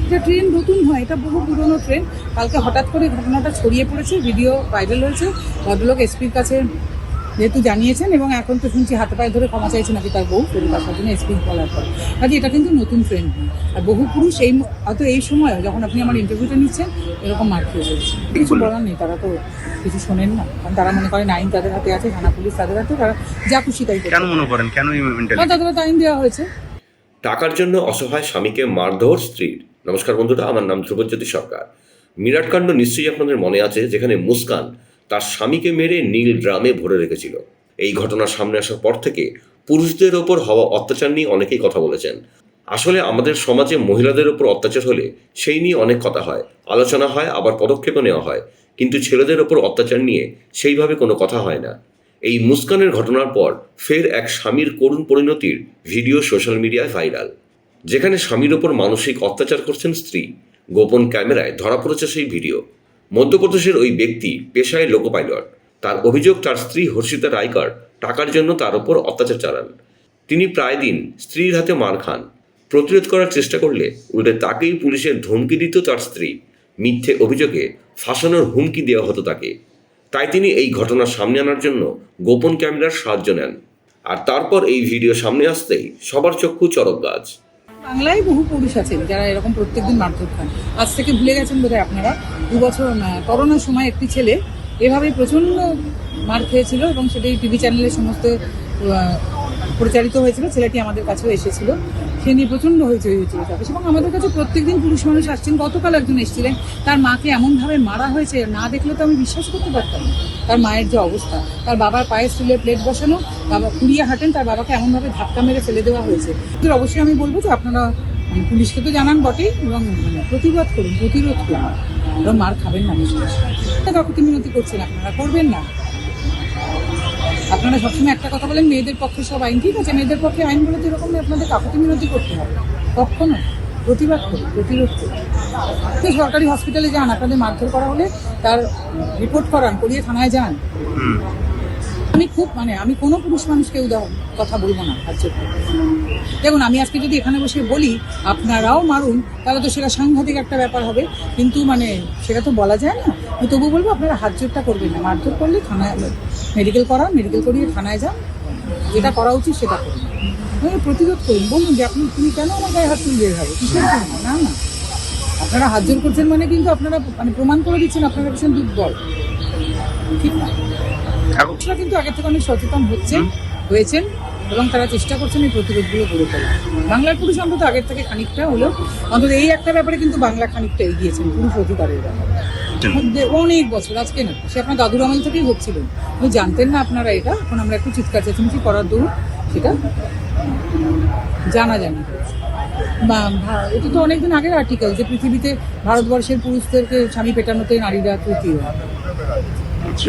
এটা ট্রেন নতুন হয়, এটা বহু পুরনো ট্রেন। কালকে হঠাৎ করে ঘটনাটা ছড়িয়ে পড়েছে, ভিডিও ভাইরাল হয়েছে। ভদ্রলোক এসপির কাছে যেহেতু জানিয়েছেন এবং এখন তো শুনছি হাতে পায়ে ধরে ক্ষমা চাইছে নাকি তার বউ ফেরত আসার জন্য এসপি বলার পর। কাজে এটা কিন্তু নতুন ট্রেন্ড নয়। আর বহু পুরুষ হয়তো এই সময় যখন আপনি আমার ইন্টারভিউটা নিচ্ছেন এরকম মার খেয়ে চলছে। কিছু বলার নেই, তারা তো কিছু শোনেন না, কারণ তারা মনে করেন আইন তাদের হাতে আছে, থানা পুলিশ তাদের হাতে, তারা যা খুশি তাই করে। কেন মনে করেন কেন তাদের হাতে আইন দেওয়া হয়েছে। টাকার জন্য অসহায় স্বামীকে মারধর স্ত্রীর। নমস্কার বন্ধুরা, আমার নাম ধ্রুবজ্যোতি সরকার। মিরাটকাণ্ড নিশ্চয়ই আপনাদের মনে আছে, যেখানে মুস্কান তার স্বামীকে মেরে নীল ড্রামে ভরে রেখেছিল। এই ঘটনা সামনে আসার পর থেকে পুরুষদের ওপর হওয়া অত্যাচার নিয়ে অনেকেই কথা বলেছেন। আসলে আমাদের সমাজে মহিলাদের ওপর অত্যাচার হলে সেই নিয়ে অনেক কথা হয়, আলোচনা হয়, আবার পদক্ষেপও নেওয়া হয়, কিন্তু ছেলেদের ওপর অত্যাচার নিয়ে সেইভাবে কোনো কথা হয় না। এই মুস্কানের ঘটনার পর ফের এক স্বামীর করুণ পরিণতির ভিডিও সোশ্যাল মিডিয়ায় ভাইরাল, যেখানে স্বামীর ওপর মানসিক অত্যাচার করছেন স্ত্রী। গোপন ক্যামেরায় ধরা পড়েছে সেই ভিডিও। মধ্যপ্রদেশের ওই ব্যক্তি পেশায় লোকো পাইলট। তার অভিযোগ, তার স্ত্রী হর্ষিতা রাইকার টাকার জন্য তার ওপর অত্যাচার চালান। তিনি প্রায় দিন স্ত্রীর হাতে মার খান। প্রতিরোধ করার চেষ্টা করলে উল্টে তাকেই পুলিশের ধমকি দিত তার স্ত্রী। মিথ্যে অভিযোগে ফাঁসানোর হুমকি দেওয়া হতো তাকে। তাই তিনি এই ঘটনার সামনে আনার জন্য গোপন ক্যামেরার সাহায্য নেন। আর তারপর এই ভিডিও সামনে আসতেই সবার চক্ষু চড়ক গাছ। বাংলায় বহু পুরুষ আছেন যারা এরকম প্রত্যেকদিন মারধর খান। আজ থেকে ভুলে গেছেন বোধহয় আপনারা, 2 বছর করোনার সময় একটি ছেলে এভাবে প্রচণ্ড মার খেয়েছিল এবং সেটাই টিভি চ্যানেলে সমস্ত প্রচারিত হয়েছিল। ছেলেটি আমাদের কাছেও এসেছিল, সে নিয়ে প্রচণ্ড হইচই হয়েছিল তাকে। এবং আমাদের কাছে প্রত্যেকদিন পুরুষ মানুষ আসছেন। গতকাল একজন এসেছিলেন, তার মাকে এমনভাবে মারা হয়েছে, না দেখলে তো আমি বিশ্বাস করতে পারতাম না। তার মায়ের যে অবস্থা, তার বাবার পায়ে স্টিলের প্লেট বসানো, বাবা কুড়িয়ে হাঁটেন, তার বাবাকে এমনভাবে ধাক্কা মেরে ফেলে দেওয়া হয়েছে। তো অবশ্যই আমি বলবো যে আপনারা পুলিশকে তো জানান বটেই, এবং প্রতিরোধ করুন এবং মার খাবেন না। কাকুতি মিনতি করছেন, আপনারা করবেন না। আপনারা সবসময় একটা কথা বলেন, মেয়েদের পক্ষে সব আইন। ঠিক আছে, মেয়েদের পক্ষে আইন বলে তো এরকম আপনাদের কাকুতি মিনতি করতে হবে। কখনো প্রতিরোধ করুন। সরকারি হসপিটালে যান, আপনাদের মারধর করা হলে তার রিপোর্ট করিয়ে থানায় যান। আমি কোনো পুরুষ মানুষকে কথা বলবো না। দেখুন, আমি আজকে যদি এখানে বসে বলি আপনারাও মারুন, তাহলে তো সেটা সাংঘাতিক একটা ব্যাপার হবে। কিন্তু সেটা তো বলা যায় না। আমি তবু বলবো আপনারা হাত জোরটা করবেন না। মারধর করলে থানায় মেডিকেল করিয়ে থানায় যান, যেটা করা উচিত সেটা করুন। প্রতিরোধ করুন, বলুন যে তুমি কেন আমার গায়ে হাত তুলবে এভাবে, কিসের জন্য? না, আপনারা হাত জোর করছেন মানে কিন্তু আপনারা প্রমাণ করে দিচ্ছেন আপনারা ভীষণ দুর্বল। ঠিক না? পুরুষরা কিন্তু আগের থেকে অনেক সচেতন হয়েছেন এবং তারা চেষ্টা করছেন এই প্রতিরোধগুলো গড়ে তোলা। বাংলার পুরুষ অন্তত আগের থেকে খানিকটা হলেও, অন্তত এই একটা ব্যাপারে কিন্তু বাংলা খানিকটা এগিয়েছেন পুরুষ অধিকারের ব্যাপারে। অনেক বছর, আজকে না, সে আপনার দাদুর আমল থেকেই হচ্ছিলেন। জানতেন না আপনারা এটা, এখন আমরা একটু চিৎকার চেঁচামেচি করার দৌড় সেটা জানাজানি হয়েছে। এটা তো অনেকদিন আগের আর্টিকেল যে পৃথিবীতে ভারতবর্ষের পুরুষদেরকে স্বামী পেটানোতে নারীরা তৃতীয়,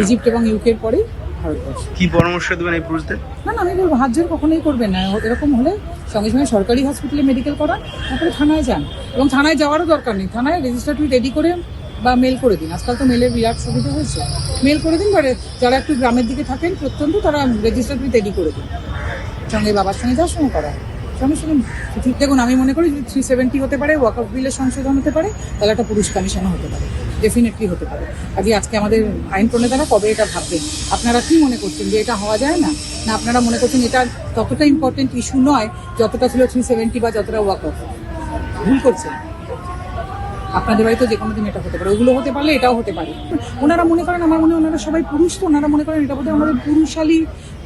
ইজিপ্ট এবং ইউকের পরে ভারতবর্ষ। কি পরামর্শ দেবেন এই পুরুষদের? না, আমি বলবো হাত জোর কখনোই করবেন না। এরকম হলে সঙ্গে সঙ্গে সরকারি হসপিটালে মেডিকেল করান, তারপরে থানায় যান। এবং থানায় যাওয়ারও দরকার নেই, থানায় রেজিস্টার টুইট রেডি করে বা মেল করে দিন। আজকাল তো মেলের বিরাট সুবিধা হয়েছে, মেল করে দিন। যারা একটু গ্রামের দিকে থাকেন প্রত্যন্ত, তারা রেজিস্টার টুইট রেডি করে দিন, সঙ্গে বাবার সঙ্গে যাওয়ার সঙ্গে করা সঙ্গে সঙ্গে। দেখুন, আমি মনে করি যদি 370 হতে পারে, ওয়াকফ বিলের সংশোধন হতে পারে, তাহলে একটা পুরুষ কমিশনও হতে পারে, ডেফিনেটলি হতে পারে। আজকে আমাদের আইন প্রণেতারা কবে এটা ভাববেন? আপনারা কি মনে করছেন যে এটা হওয়া যায় না? না আপনারা মনে করছেন এটা ততটা ইম্পর্টেন্ট ইস্যু নয় যতটা ছিল 370 বা যতটা ওয়াকফ? ভুল করছেন। আপনাদের বাড়িতে যে কোনো দিন এটা হতে পারে, ওগুলো হতে পারলে এটাও হতে পারে। ওনারা মনে করেন, আমার মনে হয় ওনারা সবাই পুরুষ, তো ওনারা মনে করেন এটা বোধহয় আমাদের পুরুষালী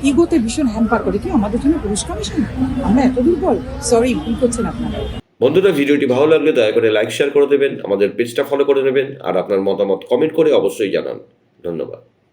ইগোতে ভীষণ হ্যাম্পার করে। কি আমাদের জন্য পুরুষ কমিশন? আমরা এত দুর্বল? সরি, ভুল করছেন আপনারা। বন্ধুরা, ভিডিওটি ভালো লাগলে দয়া করে লাইক শেয়ার করে দেবেন, আমাদের পেজটা ফলো করে নেবেন, আর আপনার মতামত কমেন্ট করে অবশ্যই জানান। ধন্যবাদ।